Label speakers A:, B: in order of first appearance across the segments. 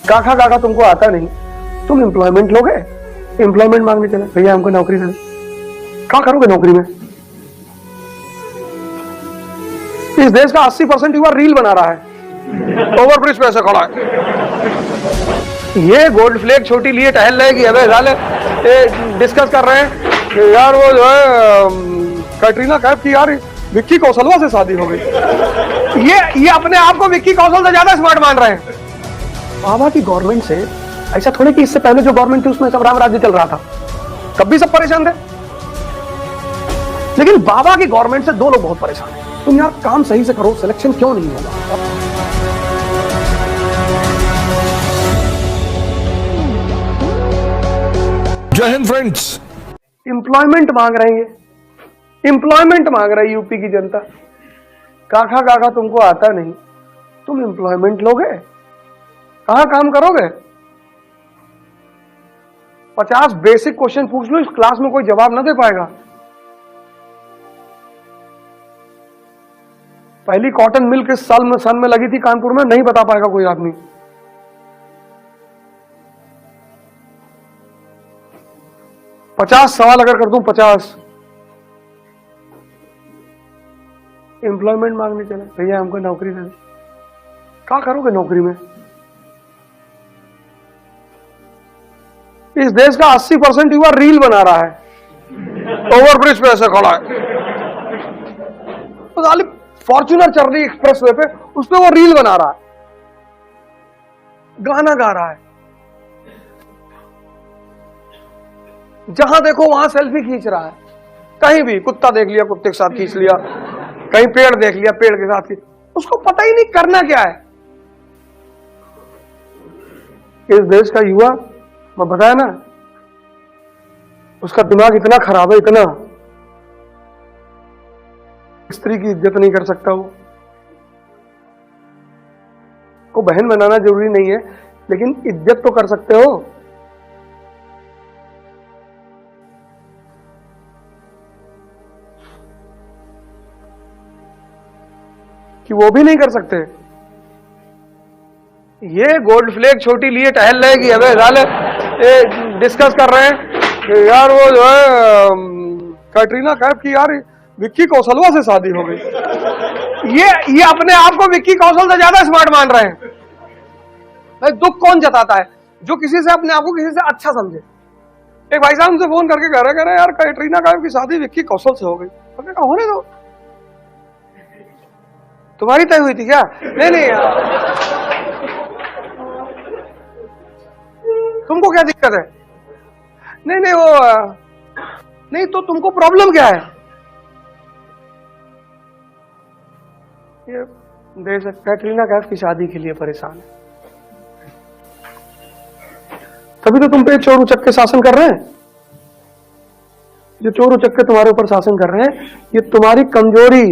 A: काका काका तुमको आता नहीं, तुम एम्प्लॉयमेंट लोगे? एम्प्लॉयमेंट मांगने चले, भैया हमको नौकरी दे। क्या करोगे नौकरी में? इस देश का 80% युवा रील बना रहा है, ओवरब्रिज पे ऐसे खड़ा है, ये गोल्ड फ्लैग छोटी लिए टहल रहे कि अबे साले डिस्कस कर रहे हैं कि यार वो जो है कैटरीना कैफ की यार विक्की कौशलवा से शादी हो गई। ये अपने आप को विक्की कौशल से ज्यादा स्मार्ट मान रहे हैं। बाबा की गवर्नमेंट से ऐसा थोड़े कि इससे पहले जो गवर्नमेंट थी उसमें सब राम राज्य चल रहा था, तब भी सब परेशान थे, लेकिन बाबा की गवर्नमेंट से दो लोग बहुत परेशान हैं। तुम यार काम सही से करो, सिलेक्शन क्यों नहीं होगा?
B: जय हिंद फ्रेंड्स।
A: एम्प्लॉयमेंट मांग रहे हैं, एम्प्लॉयमेंट मांग रही है यूपी की जनता। काका काका तुमको आता नहीं, तुम एम्प्लॉयमेंट लोगे? कहां काम करोगे? 50 बेसिक क्वेश्चन पूछ लो, इस क्लास में कोई जवाब ना दे पाएगा। पहली कॉटन मिल किस सन में लगी थी कानपुर में, नहीं बता पाएगा कोई आदमी। पचास सवाल अगर कर दूं, 50 एम्प्लॉयमेंट मांगने चले, भैया हमको नौकरी दे। क्या करोगे नौकरी में? इस देश का 80% युवा रील बना रहा है, ओवरब्रिज पे ऐसे खड़ा है, तो फॉर्च्यूनर चल रही एक्सप्रेस वे पे, उस पे वो रील बना रहा है, गाना गा रहा है, जहां देखो वहां सेल्फी खींच रहा है। कहीं भी कुत्ता देख लिया, कुत्ते के साथ खींच लिया, कहीं पेड़ देख लिया, पेड़ के साथ खींच। उसको पता ही नहीं करना क्या है। इस देश का युवा, मैं बताया ना, उसका दिमाग इतना खराब है, इतना, स्त्री की इज्जत नहीं कर सकता वो। को बहन बनाना जरूरी नहीं है, लेकिन इज्जत तो कर सकते हो। कि वो भी नहीं कर सकते। ये गोल्ड फ्लैग छोटी लिए टहल रहे कि अबे साले डिस्कस कर रहे हैं कि यार वो जो है कैटरीना कैफ की यार विक्की कौशलवा से शादी हो गई। ये अपने आप को विक्की कौशल से ज्यादा स्मार्ट मान रहे हैं। भाई दुख कौन जताता है? जो किसी से अपने आप को किसी से अच्छा समझे। एक भाई साहब हमसे फोन करके कह रहे यार कैटरीना कैफ की शादी विक्की कौशल से हो गई। हमने कहा होने दो, तुम्हारी तय हुई थी क्या? नहीं तुमको क्या दिक्कत है? नहीं वो नहीं, तो तुमको प्रॉब्लम क्या है? ये देश कैटरीना कैफ की शादी के लिए परेशान है, तभी तो तुम पे चोर उचक के शासन कर रहे हैं। जो चोर उचक के तुम्हारे ऊपर शासन कर रहे हैं, ये तुम्हारी कमजोरी।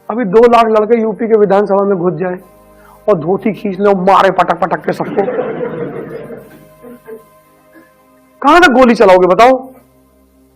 A: अभी 2 लाख लड़के यूपी के विधानसभा में घुस जाए और धोती खींच ले और मारे पटक पटक के सबको, कहां तक गोली चलाओगे बताओ?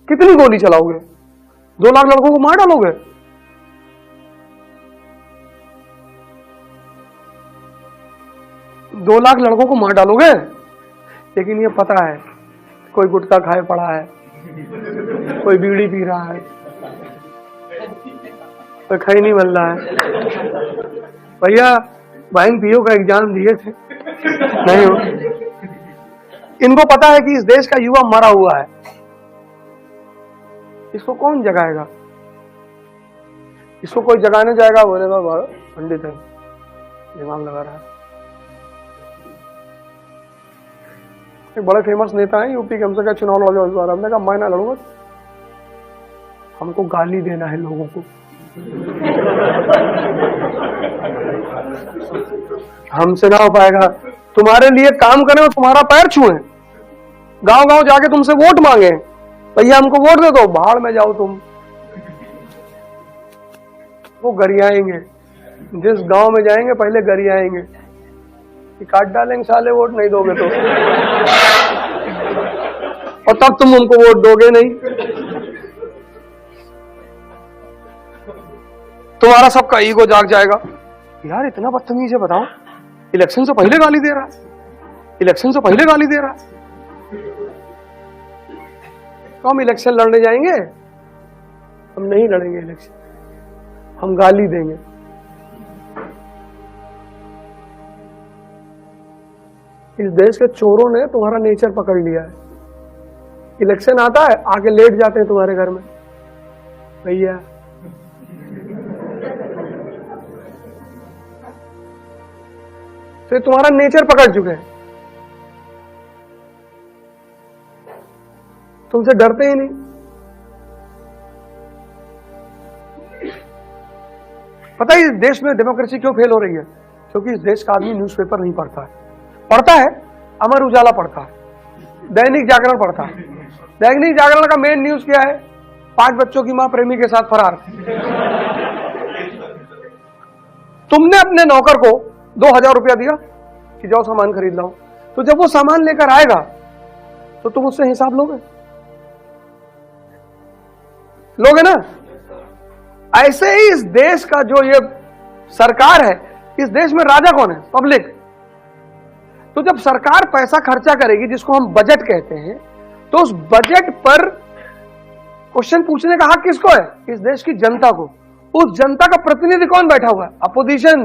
A: कितनी गोली चलाओगे? 2 लाख लड़कों को मार डालोगे? दो लाख लड़कों को मार डालोगे? लेकिन ये पता है कोई गुटखा खाए पड़ा है, कोई बीड़ी पी रहा है, कोई खाई नहीं मिल रहा है। भैया बहन पीओ का एग्जाम दिए थे, नहीं हो। इनको पता है कि इस देश का युवा मरा हुआ है, इसको कौन जगाएगा? इसको कोई जगाने जाएगा, बोलेगा पंडित है, दिमाग लगा रहा है। एक बड़े फेमस नेता है यूपी के, हमसे क्या चुनाव लड़ोगे इस बार? हमने कहा मैं ना लड़ूंगा, हमको गाली देना है लोगों को, हमसे ना हो पाएगा। तुम्हारे लिए काम करें और तुम्हारा पैर छुए, गांव गांव जाके तुमसे वोट मांगे, भैया हमको वोट दे दो, बाहर में जाओ तुम। वो गरियाएंगे, जिस गांव में जाएंगे पहले गरियाएंगे कि काट डालेंगे साले वोट नहीं दोगे तो, और तब तुम उनको वोट दोगे नहीं। तुम्हारा सबका ईगो जाग जाएगा, यार इतना बदतमीज है, बताओ। इलेक्शन से पहले गाली दे रहा, इलेक्शन से पहले गाली दे रहा। तो हम इलेक्शन लड़ने जाएंगे? हम नहीं लड़ेंगे इलेक्शन, हम गाली देंगे। इस देश के चोरों ने तुम्हारा नेचर पकड़ लिया है। इलेक्शन आता है, आके लेट जाते हैं तुम्हारे घर में, भैया तो तुम्हारा नेचर पकड़ चुके हैं, तुमसे डरते ही नहीं। पता है इस देश में डेमोक्रेसी क्यों फेल हो रही है? क्योंकि इस देश का आदमी न्यूज़पेपर नहीं पढ़ता है। पढ़ता है, अमर उजाला पढ़ता है, दैनिक जागरण पढ़ता है। दैनिक जागरण का मेन न्यूज क्या है? 5 बच्चों की मां प्रेमी के साथ फरार। तुमने अपने नौकर को 2000 रुपया दिया कि जाओ सामान खरीद लाओ, तो जब वो सामान लेकर आएगा तो तुम उससे हिसाब लोगे ना? ऐसे ही इस देश का जो ये सरकार है, इस देश में राजा कौन है? पब्लिक। तो जब सरकार पैसा खर्चा करेगी, जिसको हम बजट कहते हैं, तो उस बजट पर क्वेश्चन पूछने का हक किसको है? इस देश की जनता को। उस जनता का प्रतिनिधि कौन बैठा हुआ है? अपोजिशन।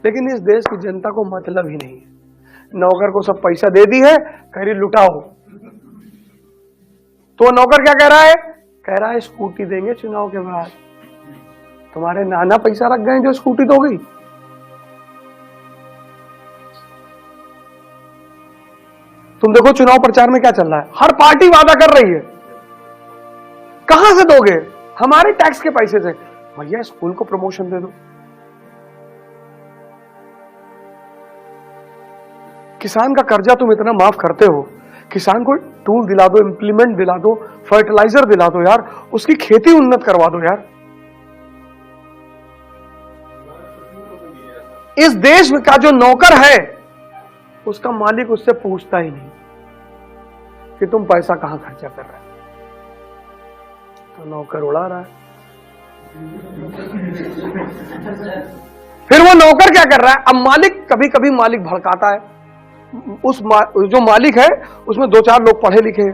A: लेकिन इस देश की जनता को मतलब ही नहीं है। नौकर को सब पैसा दे दी है, कह रही लुटाओ। तो नौकर क्या कह रहा है? कह रहा है स्कूटी देंगे चुनाव के बाद। तुम्हारे नाना पैसा रख गए जो स्कूटी दोगी? तुम देखो चुनाव प्रचार में क्या चल रहा है, हर पार्टी वादा कर रही है। कहां से दोगे? हमारे टैक्स के पैसे से। भैया स्कूल को प्रमोशन दे दो, किसान का कर्जा तुम इतना माफ करते हो, किसान को टूल दिला दो, इंप्लीमेंट दिला दो, फर्टिलाइजर दिला दो यार, उसकी खेती उन्नत करवा दो यार। इस देश का जो नौकर है, उसका मालिक उससे पूछता ही नहीं कि तुम पैसा कहां खर्चा कर रहे हो। तो नौकर उड़ा रहा है। फिर वो नौकर क्या कर रहा है? अब मालिक, कभी कभी मालिक भड़काता है। जो मालिक है उसमें 2-4 लोग पढ़े लिखे हैं,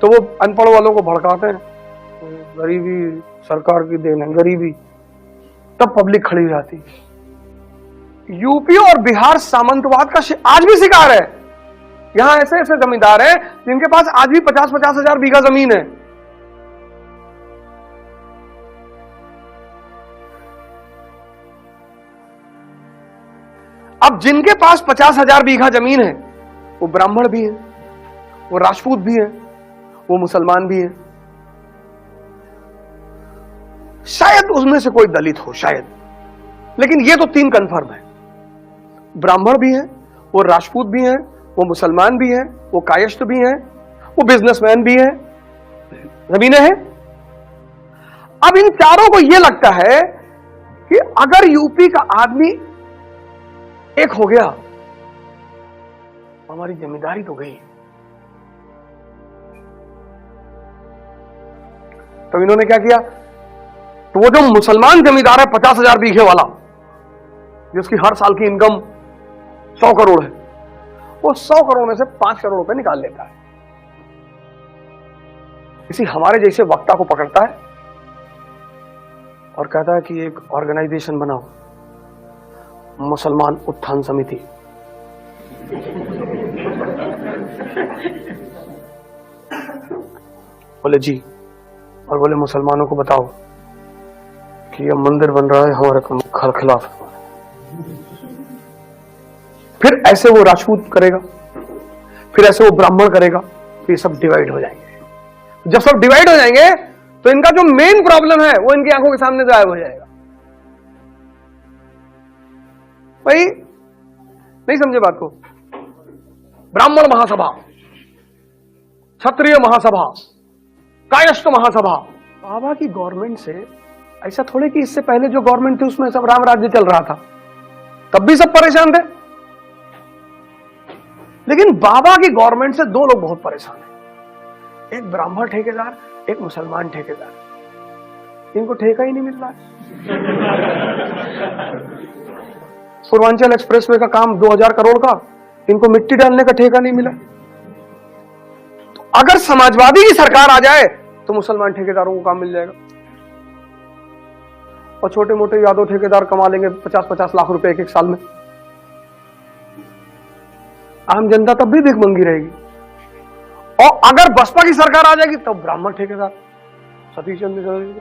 A: तो वो अनपढ़ वालों को भड़काते हैं, गरीबी सरकार की देन है, गरीबी। तब पब्लिक खड़ी हो जाती है। यूपी और बिहार सामंतवाद का आज भी शिकार है। यहां ऐसे ऐसे जमींदार हैं जिनके पास आज भी 50-50 हजार बीघा जमीन है। अब जिनके पास 50,000 बीघा जमीन है, वो ब्राह्मण भी है, वो राजपूत भी है, वो मुसलमान भी है, शायद उसमें से कोई दलित हो, शायद। लेकिन ये तो 3 कंफर्म है, ब्राह्मण भी है, वो राजपूत भी है, वो मुसलमान भी है, वो कायस्थ भी है, वो बिजनेसमैन भी है, जमीनें हैं। अब इन चारों को यह लगता है कि अगर यूपी का आदमी एक हो गया, हमारी जिम्मेदारी तो गई। तो इन्होंने क्या किया? तो वो जो मुसलमान जमींदार है 50,000 बीघे वाला, जिसकी हर साल की इनकम 100 करोड़ है, वो 100 करोड़ में से 5 करोड़ रुपए निकाल लेता है। किसी हमारे जैसे वक्ता को पकड़ता है और कहता है कि एक ऑर्गेनाइजेशन बनाओ, मुसलमान उत्थान समिति। बोले जी, और बोले मुसलमानों को बताओ कि यह मंदिर बन रहा है हमारे खिलाफ। फिर ऐसे वो राजपूत करेगा, फिर ऐसे वो ब्राह्मण करेगा, फिर सब डिवाइड हो जाएंगे। जब सब डिवाइड हो जाएंगे तो इनका जो मेन प्रॉब्लम है वो इनकी आंखों के सामने गायब हो जाएगा। भाई नहीं समझे बात को? ब्राह्मण महासभा, क्षत्रिय महासभा, कायस्थ महासभा। बाबा की गवर्नमेंट से ऐसा थोड़े कि इससे पहले जो गवर्नमेंट थी उसमें सब राम राज्य चल रहा था, तब भी सब परेशान थे। लेकिन बाबा की गवर्नमेंट से 2 लोग बहुत परेशान हैं, एक ब्राह्मण ठेकेदार, एक मुसलमान ठेकेदार। इनको ठेका ही नहीं मिल रहा है। पूर्वांचल एक्सप्रेसवे का काम 2000 करोड़ का, इनको मिट्टी डालने का ठेका नहीं मिला। तो अगर समाजवादी की सरकार आ जाए तो मुसलमान ठेकेदारों को काम मिल जाएगा, और छोटे मोटे यादव ठेकेदार कमा लेंगे 50-50 लाख रुपए एक साल में। आम जनता तब भी भिखमंगी रहेगी। और अगर बसपा की सरकार आ जाएगी तब ब्राह्मण ठेकेदार सतीश चंद्र चौधरी।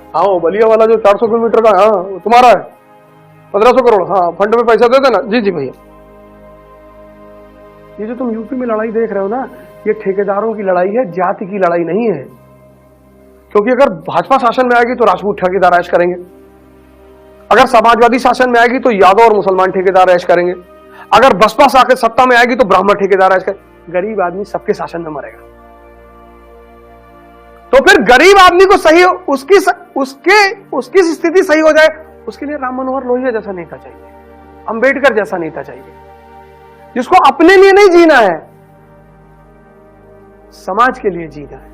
A: हाँ, वो बलिया वाला जो 400 किलोमीटर का, हाँ वो तुम्हारा है, 1500 करोड़, हाँ फंड में पैसा दे देना। जी जी भैया। ये जो तुम यूपी में लड़ाई देख रहे हो ना, ये ठेकेदारों की लड़ाई है, जाति की लड़ाई नहीं है। क्योंकि अगर भाजपा शासन में आएगी तो राजपूत ठेकेदार ऐश करेंगे, अगर समाजवादी शासन में आएगी तो यादव और मुसलमान ठेकेदार ऐश करेंगे, अगर बसपा सत्ता में आएगी तो ब्राह्मण ठेकेदार ऐश करेंगे। गरीब आदमी सबके शासन में मरेगा। तो फिर गरीब आदमी को सही, उसकी स्थिति सही हो जाए, उसके लिए राम मनोहर लोहिया जैसा नेता चाहिए, अंबेडकर जैसा नेता चाहिए, जिसको अपने लिए नहीं जीना है, समाज के लिए जीना है।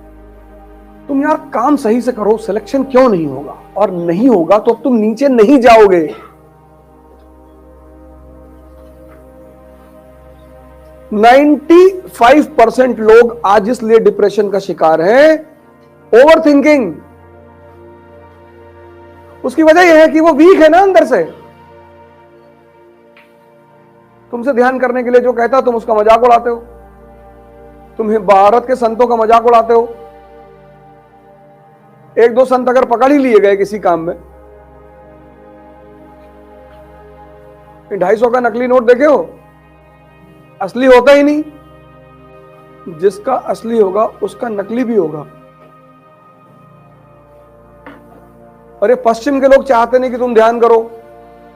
A: तुम यार काम सही से करो, सिलेक्शन क्यों नहीं होगा? और नहीं होगा तो अब तुम नीचे नहीं जाओगे। ,95% लोग आज इसलिए डिप्रेशन का शिकार हैं, ओवर थिंकिंग। उसकी वजह यह है कि वो वीक है ना अंदर से। तुमसे ध्यान करने के लिए जो कहता तुम उसका मजाक उड़ाते हो, तुम भारत के संतों का मजाक उड़ाते हो। एक दो संत अगर पकड़ ही लिए गए किसी काम में, 250 का नकली नोट देखे हो, असली होता ही नहीं। जिसका असली होगा उसका नकली भी होगा। और ये पश्चिम के लोग चाहते नहीं कि तुम ध्यान करो,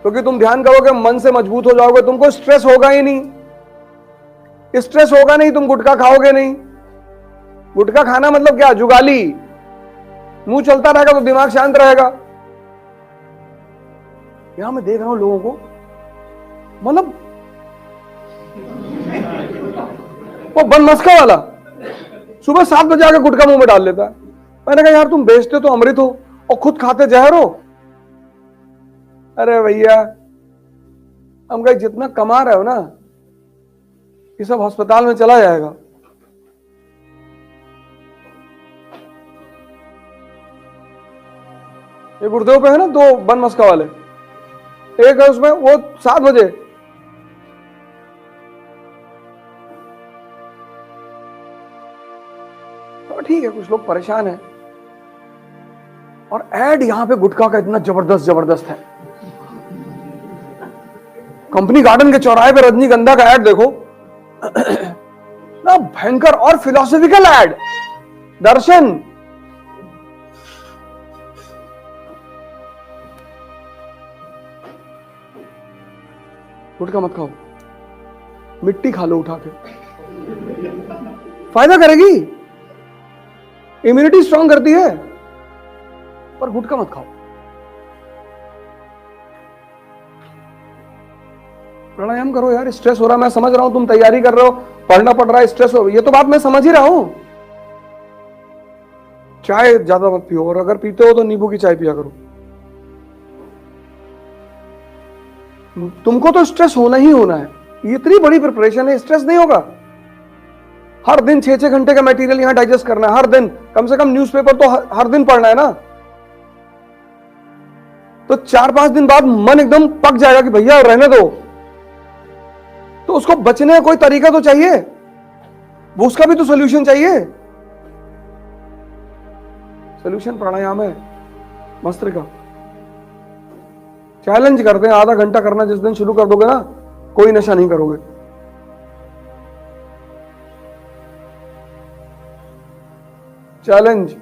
A: क्योंकि तुम ध्यान करोगे मन से मजबूत हो जाओगे, तुमको स्ट्रेस होगा ही नहीं। स्ट्रेस होगा नहीं, तुम गुटखा खाओगे नहीं। गुटखा खाना मतलब क्या? जुगाली। मुंह चलता रहेगा तो दिमाग शांत रहेगा। यहां मैं देख रहा हूं लोगों को, मतलब वो बनमस्का वाला सुबह 7 बजे आके गुटखा मुंह में डाल लेता है। मैंने कहा यार तुम बेचते तो अमृत हो और खुद खाते जहर हो। अरे भैया, हम कहीं जितना कमा रहे हो ना, ये सब अस्पताल में चला जाएगा। ये गुरुदेव पे है ना 2 बनमस्का वाले, एक है उसमें वो 7 बजे, तो ठीक है कुछ लोग परेशान हैं। और एड यहां पे गुटखा का इतना जबरदस्त है। कंपनी गार्डन के चौराहे पे रजनीगंधा का एड देखो ना, भयंकर और फिलोसॉफिकल एड। दर्शन, गुटखा मत खाओ, मिट्टी खा लो उठा के, फायदा करेगी, इम्यूनिटी स्ट्रांग करती है, पर गुटखा मत खाओ। प्राणायाम करो यार। स्ट्रेस हो रहा है, मैं समझ रहा हूं, तुम तैयारी कर रहे हो, पढ़ना पड़ रहा है, स्ट्रेस हो, ये तो बात मैं समझ ही रहा हूं। चाय ज्यादा मत पियो, और अगर पीते हो तो नींबू की चाय पिया करो। तुमको तो स्ट्रेस होना ही होना है, इतनी बड़ी प्रिपरेशन है, स्ट्रेस नहीं होगा। हर दिन 6-6 घंटे का मटेरियल यहां डाइजेस्ट करना है, हर दिन कम से कम न्यूज़पेपर तो हर दिन पढ़ना है ना। तो 4-5 दिन बाद मन एकदम पक जाएगा कि भैया रहने दो, तो उसको बचने का कोई तरीका तो चाहिए, वो उसका भी तो सोल्यूशन चाहिए। सोल्यूशन प्राणायाम है, भस्त्रिका। चैलेंज करते हैं, आधा घंटा करना जिस दिन शुरू कर दोगे ना, कोई नशा नहीं करोगे। चैलेंज।